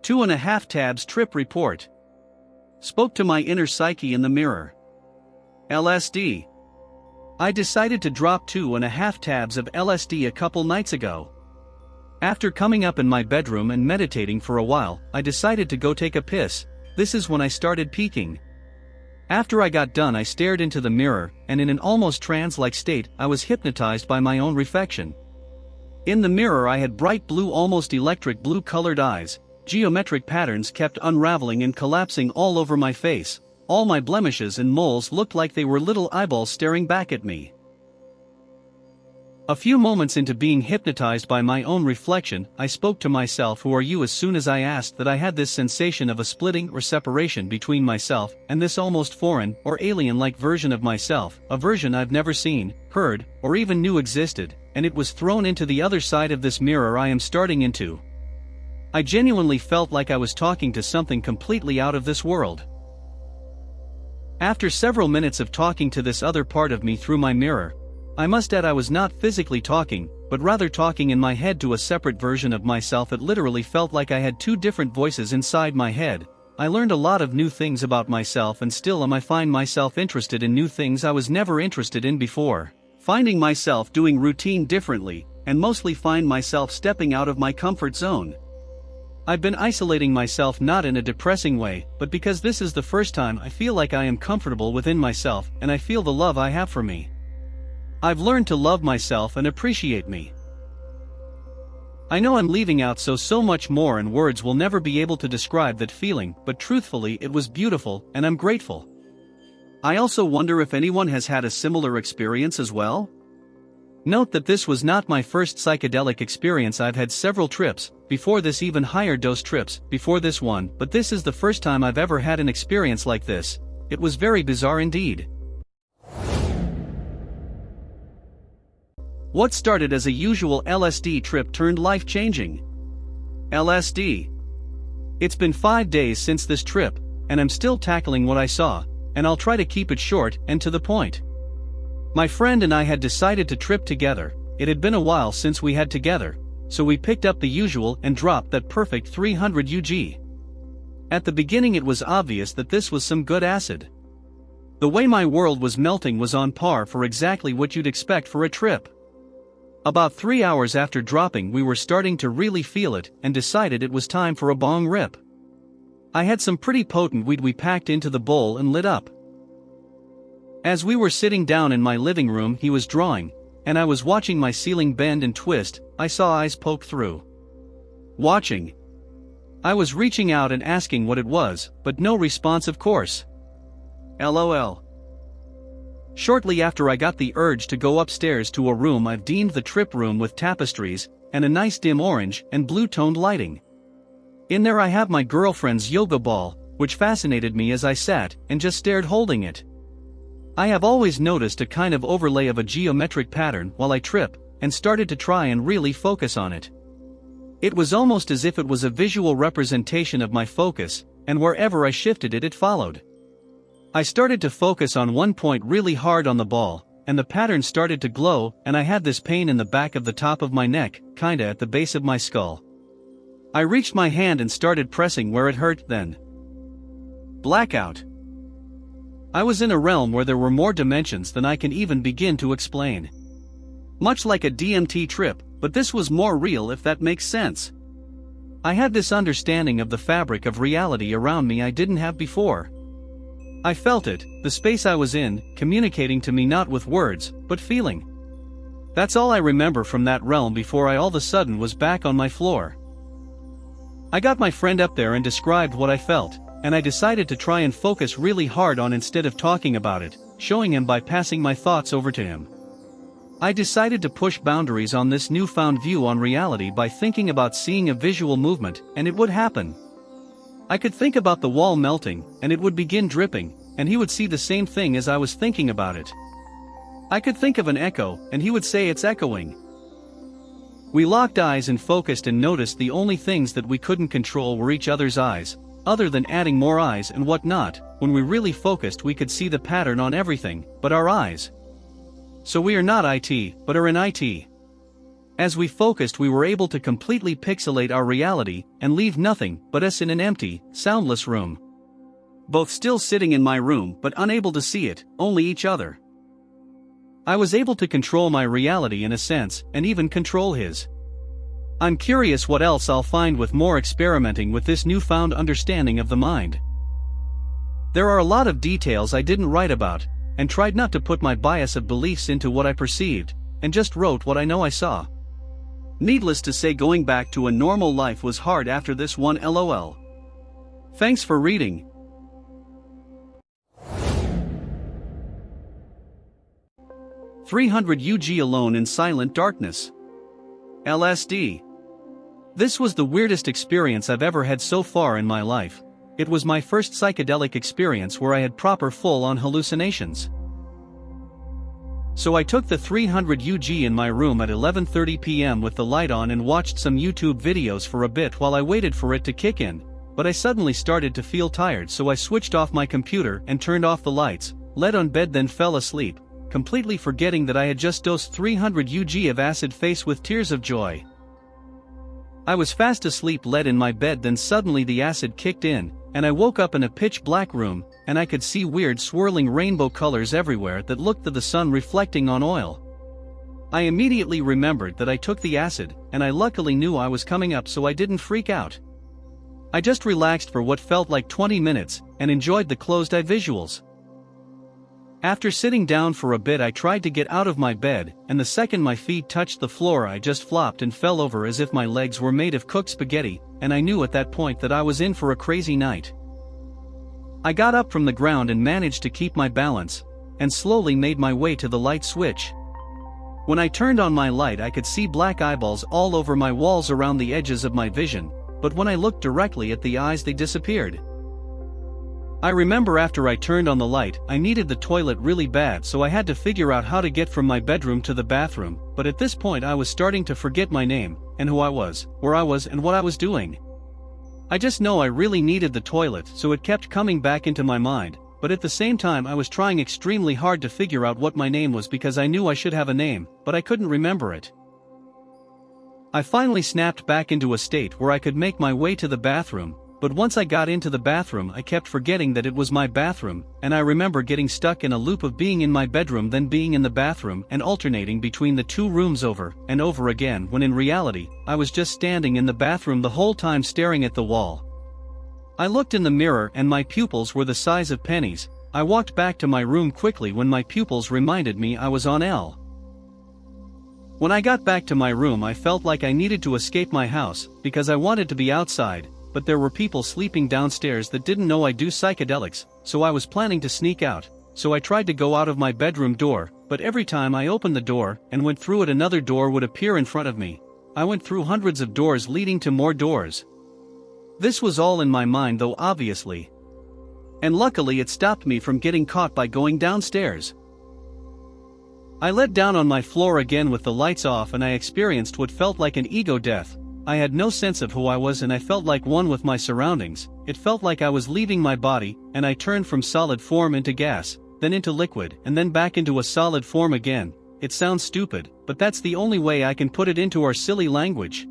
2.5 tabs trip report. Spoke to my inner psyche in the mirror. LSD. I decided to drop 2.5 tabs of LSD a couple nights ago. After coming up in my bedroom and meditating for a while, I decided to go take a piss. This is when I started peeking. After I got done, I stared into the mirror, and in an almost trance-like state, I was hypnotized by my own reflection. In the mirror I had bright blue, almost electric blue-colored eyes. Geometric patterns kept unraveling and collapsing all over my face. All my blemishes and moles looked like they were little eyeballs staring back at me. A few moments into being hypnotized by my own reflection, I spoke to myself, "Who are you?" as soon as I asked that. I had this sensation of a splitting or separation between myself and this almost foreign or alien-like version of myself, a version I've never seen, heard, or even knew existed, and it was thrown into the other side of this mirror I am starting into. I genuinely felt like I was talking to something completely out of this world. After several minutes of talking to this other part of me through my mirror, I must add I was not physically talking, but rather talking in my head to a separate version of myself. It literally felt like I had two different voices inside my head. I learned a lot of new things about myself, and still I find myself interested in new things I was never interested in before. Finding myself doing routine differently, and mostly find myself stepping out of my comfort zone. I've been isolating myself not in a depressing way, but because this is the first time I feel like I am comfortable within myself, and I feel the love I have for me. I've learned to love myself and appreciate me. I know I'm leaving out so much more, and words will never be able to describe that feeling, but truthfully it was beautiful, and I'm grateful. I also wonder if anyone has had a similar experience as well? Note that this was not my first psychedelic experience. I've had several trips, before this, even higher dose trips, before this one, but this is the first time I've ever had an experience like this. It was very bizarre indeed. What started as a usual LSD trip turned life-changing. LSD. It's been 5 days since this trip, and I'm still tackling what I saw, and I'll try to keep it short and to the point. My friend and I had decided to trip together. It had been a while since we had together, so we picked up the usual and dropped that perfect 300 UG. At the beginning it was obvious that this was some good acid. The way my world was melting was on par for exactly what you'd expect for a trip. About 3 hours after dropping we were starting to really feel it and decided it was time for a bong rip. I had some pretty potent weed we packed into the bowl and lit up. As we were sitting down in my living room, he was drawing, and I was watching my ceiling bend and twist. I saw eyes poke through. Watching. I was reaching out and asking what it was, but no response, of course. LOL. Shortly after I got the urge to go upstairs to a room I've deemed the trip room, with tapestries, and a nice dim orange and blue-toned lighting. In there I have my girlfriend's yoga ball, which fascinated me as I sat and just stared holding it. I have always noticed a kind of overlay of a geometric pattern while I trip, and started to try and really focus on it. It was almost as if it was a visual representation of my focus, and wherever I shifted it, it followed. I started to focus on one point really hard on the ball, and the pattern started to glow, and I had this pain in the back of the top of my neck, kinda at the base of my skull. I reached my hand and started pressing where it hurt, then. Blackout. I was in a realm where there were more dimensions than I can even begin to explain. Much like a DMT trip, but this was more real, if that makes sense. I had this understanding of the fabric of reality around me I didn't have before. I felt it, the space I was in, communicating to me not with words, but feeling. That's all I remember from that realm before I all of a sudden was back on my floor. I got my friend up there and described what I felt, and I decided to try and focus really hard on, instead of talking about it, showing him by passing my thoughts over to him. I decided to push boundaries on this newfound view on reality by thinking about seeing a visual movement, and it would happen. I could think about the wall melting, and it would begin dripping, and he would see the same thing as I was thinking about it. I could think of an echo, and he would say it's echoing. We locked eyes and focused and noticed the only things that we couldn't control were each other's eyes. Other than adding more eyes and whatnot, when we really focused we could see the pattern on everything but our eyes. So we are not IT, but are in IT. As we focused, we were able to completely pixelate our reality and leave nothing but us in an empty, soundless room. Both still sitting in my room but unable to see it, only each other. I was able to control my reality in a sense, and even control his. I'm curious what else I'll find with more experimenting with this newfound understanding of the mind. There are a lot of details I didn't write about, and tried not to put my bias of beliefs into what I perceived, and just wrote what I know I saw. Needless to say, going back to a normal life was hard after this one. LOL. Thanks for reading. "300 UG alone in silent darkness. LSD. This was the weirdest experience I've ever had so far in my life. It was my first psychedelic experience where I had proper full-on hallucinations. So I took the 300 UG in my room at 11:30 p.m. with the light on and watched some YouTube videos for a bit while I waited for it to kick in, but I suddenly started to feel tired, so I switched off my computer and turned off the lights, laid on bed, then fell asleep, completely forgetting that I had just dosed 300 UG of acid face with tears of joy. I was fast asleep, laid in my bed, then suddenly the acid kicked in, and I woke up in a pitch-black room, and I could see weird swirling rainbow colors everywhere that looked to the sun reflecting on oil. I immediately remembered that I took the acid, and I luckily knew I was coming up, so I didn't freak out. I just relaxed for what felt like 20 minutes, and enjoyed the closed-eye visuals. After sitting down for a bit, I tried to get out of my bed, and the second my feet touched the floor I just flopped and fell over as if my legs were made of cooked spaghetti, and I knew at that point that I was in for a crazy night. I got up from the ground and managed to keep my balance, and slowly made my way to the light switch. When I turned on my light, I could see black eyeballs all over my walls around the edges of my vision, but when I looked directly at the eyes, they disappeared. I remember after I turned on the light, I needed the toilet really bad, so I had to figure out how to get from my bedroom to the bathroom, but at this point I was starting to forget my name, and who I was, where I was, and what I was doing. I just know I really needed the toilet, so it kept coming back into my mind, but at the same time I was trying extremely hard to figure out what my name was because I knew I should have a name, but I couldn't remember it. I finally snapped back into a state where I could make my way to the bathroom, but once I got into the bathroom I kept forgetting that it was my bathroom, and I remember getting stuck in a loop of being in my bedroom then being in the bathroom and alternating between the two rooms over and over again, when in reality, I was just standing in the bathroom the whole time staring at the wall. I looked in the mirror and my pupils were the size of pennies. I walked back to my room quickly when my pupils reminded me I was on L. When I got back to my room I felt like I needed to escape my house, because I wanted to be outside, but there were people sleeping downstairs that didn't know I do psychedelics, so I was planning to sneak out, so I tried to go out of my bedroom door, but every time I opened the door and went through it another door would appear in front of me. I went through hundreds of doors leading to more doors. This was all in my mind though, obviously. And luckily it stopped me from getting caught by going downstairs. I laid down on my floor again with the lights off and I experienced what felt like an ego death. I had no sense of who I was and I felt like one with my surroundings. It felt like I was leaving my body, and I turned from solid form into gas, then into liquid, and then back into a solid form again. It sounds stupid, but that's the only way I can put it into our silly language.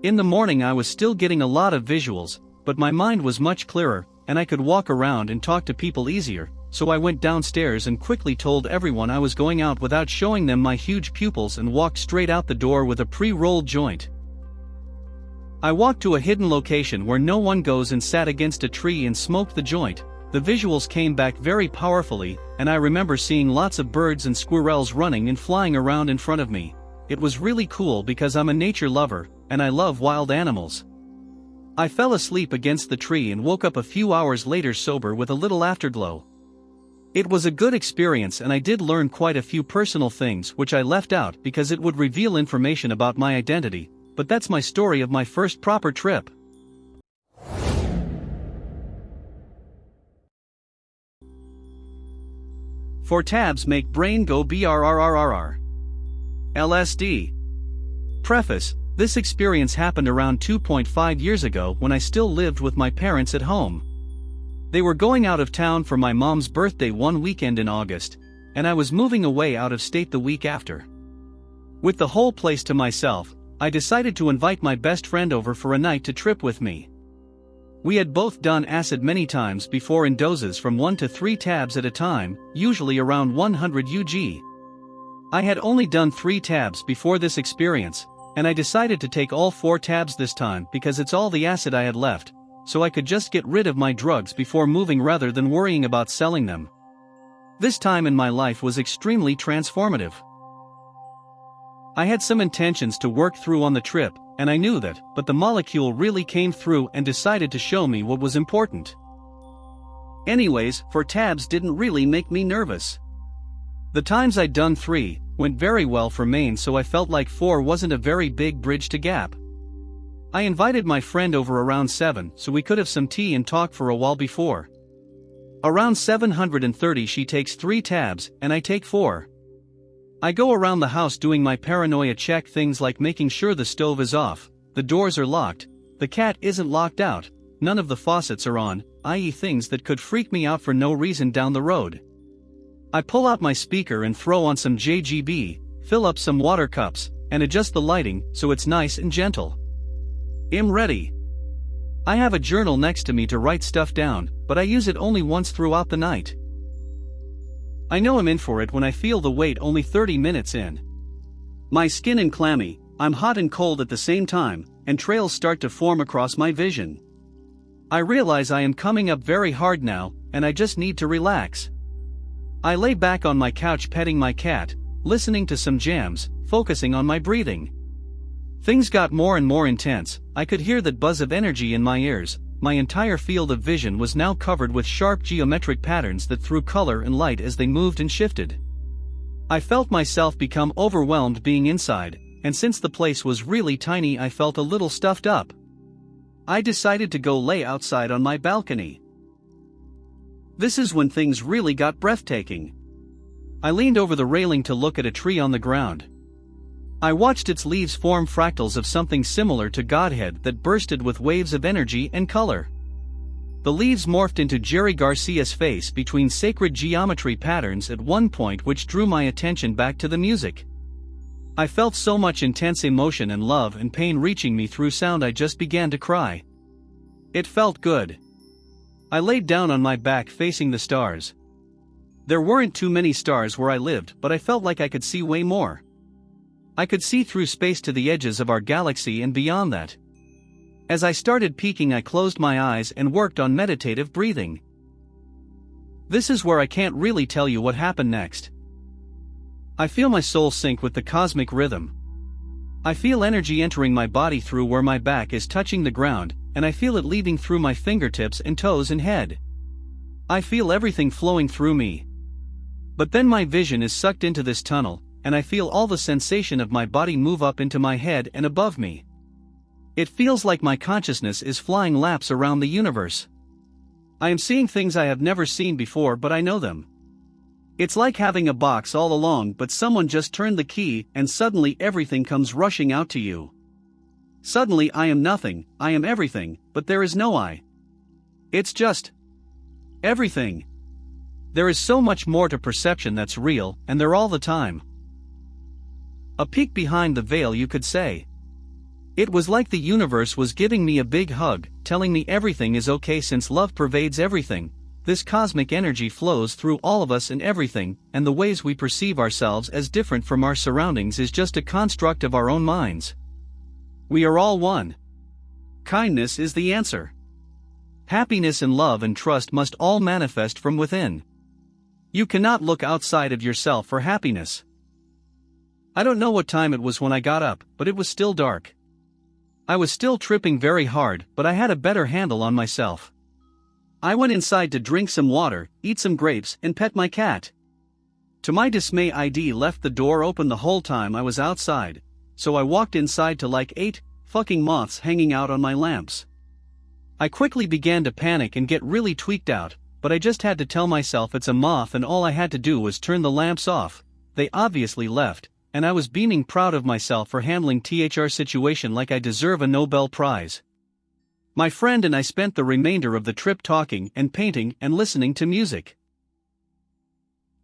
In the morning I was still getting a lot of visuals, but my mind was much clearer, and I could walk around and talk to people easier, so I went downstairs and quickly told everyone I was going out without showing them my huge pupils and walked straight out the door with a pre-rolled joint. I walked to a hidden location where no one goes and sat against a tree and smoked the joint. The visuals came back very powerfully, and I remember seeing lots of birds and squirrels running and flying around in front of me. It was really cool because I'm a nature lover, and I love wild animals. I fell asleep against the tree and woke up a few hours later sober with a little afterglow. It was a good experience and I did learn quite a few personal things which I left out because it would reveal information about my identity, but that's my story of my first proper trip. Four tabs make brain go brrrrrr. LSD. Preface: this experience happened around 2.5 years ago when I still lived with my parents at home. They were going out of town for my mom's birthday one weekend in August, and I was moving away out of state the week after. With the whole place to myself, I decided to invite my best friend over for a night to trip with me. We had both done acid many times before in doses from 1 to 3 tabs at a time, usually around 100 UG. I had only done 3 tabs before this experience, and I decided to take all 4 tabs this time because it's all the acid I had left, so I could just get rid of my drugs before moving rather than worrying about selling them. This time in my life was extremely transformative. I had some intentions to work through on the trip, and I knew that, but the molecule really came through and decided to show me what was important. Anyways, 4 tabs didn't really make me nervous. The times I'd done 3 went very well for Maine, so I felt like 4 wasn't a very big bridge to gap. I invited my friend over around 7 so we could have some tea and talk for a while before. Around 730 she takes 3 tabs and I take 4. I go around the house doing my paranoia check, things like making sure the stove is off, the doors are locked, the cat isn't locked out, none of the faucets are on, i.e. things that could freak me out for no reason down the road. I pull out my speaker and throw on some JGB, fill up some water cups, and adjust the lighting so it's nice and gentle. I'm ready. I have a journal next to me to write stuff down, but I use it only once throughout the night. I know I'm in for it when I feel the wait only 30 minutes in. My skin is clammy, I'm hot and cold at the same time, and trails start to form across my vision. I realize I am coming up very hard now, and I just need to relax. I lay back on my couch petting my cat, listening to some jams, focusing on my breathing. Things got more and more intense. I could hear that buzz of energy in my ears. My entire field of vision was now covered with sharp geometric patterns that threw color and light as they moved and shifted. I felt myself become overwhelmed being inside, and since the place was really tiny I felt a little stuffed up. I decided to go lay outside on my balcony. This is when things really got breathtaking. I leaned over the railing to look at a tree on the ground. I watched its leaves form fractals of something similar to Godhead that bursted with waves of energy and color. The leaves morphed into Jerry Garcia's face between sacred geometry patterns at one point, which drew my attention back to the music. I felt so much intense emotion and love and pain reaching me through sound I just began to cry. It felt good. I laid down on my back facing the stars. There weren't too many stars where I lived, but I felt like I could see way more. I could see through space to the edges of our galaxy and beyond that. As I started peeking, I closed my eyes and worked on meditative breathing. This is where I can't really tell you what happened next. I feel my soul sync with the cosmic rhythm. I feel energy entering my body through where my back is touching the ground, and I feel it leaving through my fingertips and toes and head. I feel everything flowing through me. But then my vision is sucked into this tunnel, and I feel all the sensation of my body move up into my head and above me. It feels like my consciousness is flying laps around the universe. I am seeing things I have never seen before, but I know them. It's like having a box all along, but someone just turned the key and suddenly everything comes rushing out to you. Suddenly I am nothing, I am everything, but there is no I. It's just everything. There is so much more to perception that's real, and there all the time. A peek behind the veil, you could say. It was like the universe was giving me a big hug, telling me everything is okay since love pervades everything. This cosmic energy flows through all of us and everything, and the ways we perceive ourselves as different from our surroundings is just a construct of our own minds. We are all one. Kindness is the answer. Happiness and love and trust must all manifest from within. You cannot look outside of yourself for happiness. I don't know what time it was when I got up, but it was still dark. I was still tripping very hard, but I had a better handle on myself. I went inside to drink some water, eat some grapes, and pet my cat. To my dismay, ID left the door open the whole time I was outside, so I walked inside to like 8 fucking moths hanging out on my lamps. I quickly began to panic and get really tweaked out, but I just had to tell myself it's a moth and all I had to do was turn the lamps off. They obviously left, and I was beaming proud of myself for handling THR situation like I deserve a Nobel Prize. My friend and I spent the remainder of the trip talking and painting and listening to music.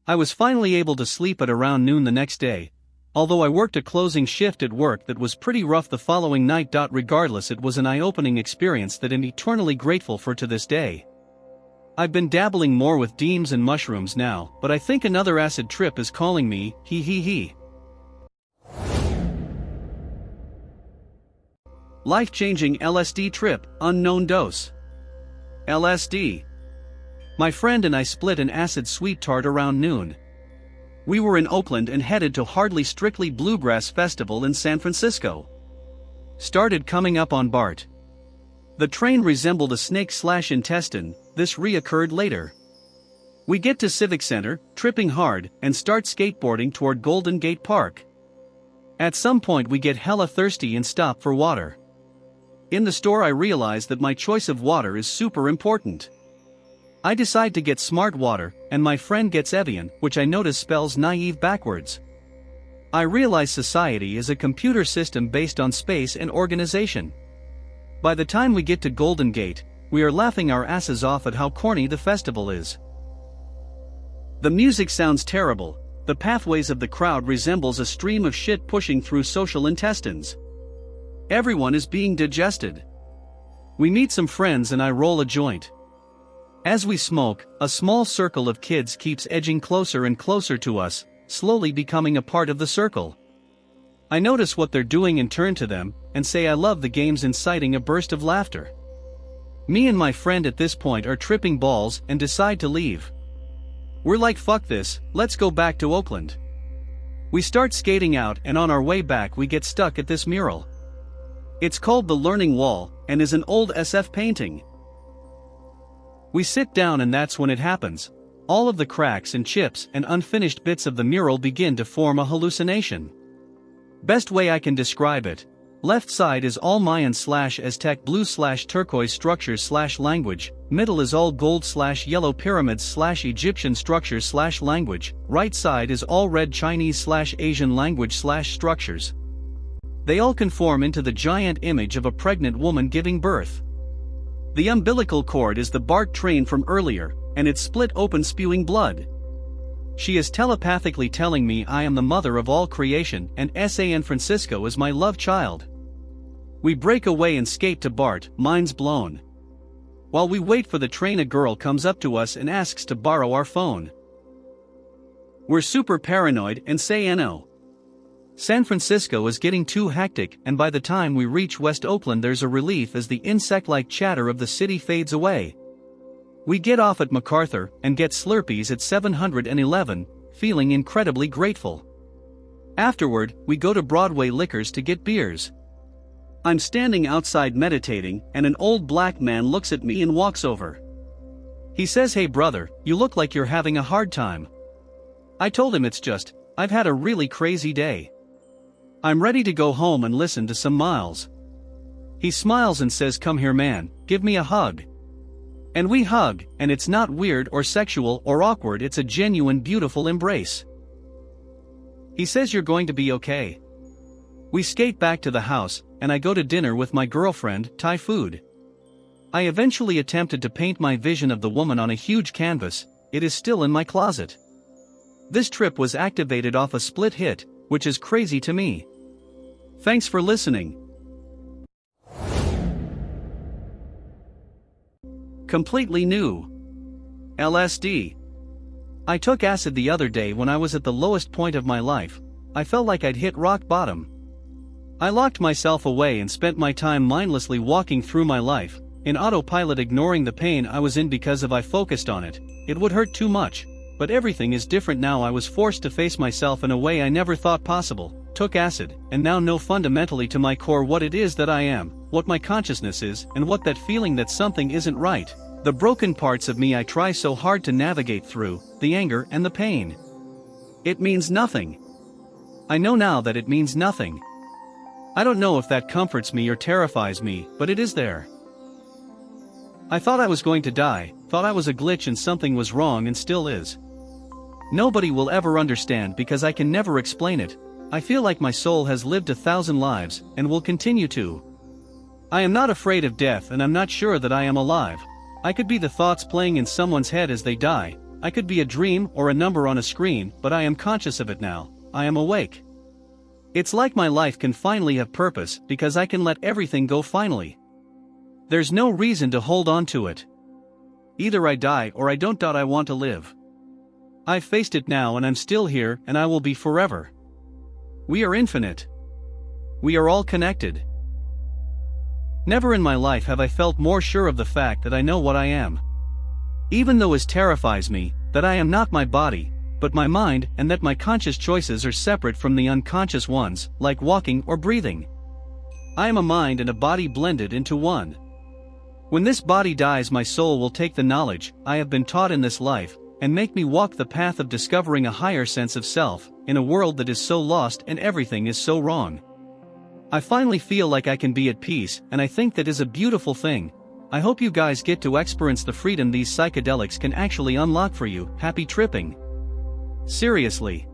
I was finally able to sleep at around noon the next day, Although I worked a closing shift at work that was pretty rough the following night. Regardless, it was an eye-opening experience that I'm eternally grateful for to this day. I've been dabbling more with deems and mushrooms now, but I think another acid trip is calling me, he. Life-changing LSD trip, unknown dose. LSD. My friend and I split an acid sweet tart around noon. We were in Oakland and headed to Hardly Strictly Bluegrass Festival in San Francisco. Started coming up on BART. The train resembled a snake/intestine, this reoccurred later. We get to Civic Center, tripping hard, and start skateboarding toward Golden Gate Park. At some point we get hella thirsty and stop for water. In the store I realize that my choice of water is super important. I decide to get Smart Water, and my friend gets Evian, which I notice spells naive backwards. I realize society is a computer system based on space and organization. By the time we get to Golden Gate, we are laughing our asses off at how corny the festival is. The music sounds terrible, the pathways of the crowd resembles a stream of shit pushing through social intestines. Everyone is being digested. We meet some friends and I roll a joint. As we smoke, a small circle of kids keeps edging closer and closer to us, slowly becoming a part of the circle. I notice what they're doing and turn to them, and say I love the games, inciting a burst of laughter. Me and my friend at this point are tripping balls and decide to leave. We're like, fuck this, let's go back to Oakland. We start skating out, and on our way back we get stuck at this mural. It's called The Learning Wall, and is an old SF painting. We sit down and that's when it happens. All of the cracks and chips and unfinished bits of the mural begin to form a hallucination. Best way I can describe it. Left side is all Mayan/Aztec blue/turquoise structures/language, middle is all gold/yellow pyramids/Egyptian structures/language, right side is all red Chinese/Asian language/structures. They all conform into the giant image of a pregnant woman giving birth. The umbilical cord is the BART train from earlier, and it's split open spewing blood. She is telepathically telling me I am the mother of all creation and San Francisco is my love child. We break away and skate to BART, minds blown. While we wait for the train, a girl comes up to us and asks to borrow our phone. We're super paranoid and say no. San Francisco is getting too hectic, and by the time we reach West Oakland there's a relief as the insect-like chatter of the city fades away. We get off at MacArthur and get Slurpees at 711, feeling incredibly grateful. Afterward, we go to Broadway Liquors to get beers. I'm standing outside meditating, and an old black man looks at me and walks over. He says, "Hey brother, you look like you're having a hard time." I told him it's just, I've had a really crazy day. I'm ready to go home and listen to some Miles. He smiles and says, "Come here man, give me a hug." And we hug, and it's not weird or sexual or awkward, it's a genuine beautiful embrace. He says, "You're going to be okay." We skate back to the house, and I go to dinner with my girlfriend, Thai food. I eventually attempted to paint my vision of the woman on a huge canvas, it is still in my closet. This trip was activated off a split hit, which is crazy to me. Thanks for listening. Completely new. LSD. I took acid the other day when I was at the lowest point of my life. I felt like I'd hit rock bottom. I locked myself away and spent my time mindlessly walking through my life, in autopilot, ignoring the pain I was in because if I focused on it, it would hurt too much. But everything is different now. I was forced to face myself in a way I never thought possible, took acid, and now know fundamentally to my core what it is that I am, what my consciousness is, and what that feeling that something isn't right. The broken parts of me I try so hard to navigate through, the anger and the pain. It means nothing. I know now that it means nothing. I don't know if that comforts me or terrifies me, but it is there. I thought I was going to die, thought I was a glitch and something was wrong, and still is. Nobody will ever understand because I can never explain it. I feel like my soul has lived 1,000 lives, and will continue to. I am not afraid of death, and I'm not sure that I am alive. I could be the thoughts playing in someone's head as they die. I could be a dream or a number on a screen, but I am conscious of it now. I am awake. It's like my life can finally have purpose because I can let everything go finally. There's no reason to hold on to it. Either I die or I don't. I want to live. I've faced it now and I'm still here and I will be forever. We are infinite. We are all connected. Never in my life have I felt more sure of the fact that I know what I am. Even though it terrifies me, that I am not my body, but my mind, and that my conscious choices are separate from the unconscious ones, like walking or breathing. I am a mind and a body blended into one. When this body dies, my soul will take the knowledge I have been taught in this life, and make me walk the path of discovering a higher sense of self, in a world that is so lost and everything is so wrong. I finally feel like I can be at peace, and I think that is a beautiful thing. I hope you guys get to experience the freedom these psychedelics can actually unlock for you. Happy tripping. Seriously.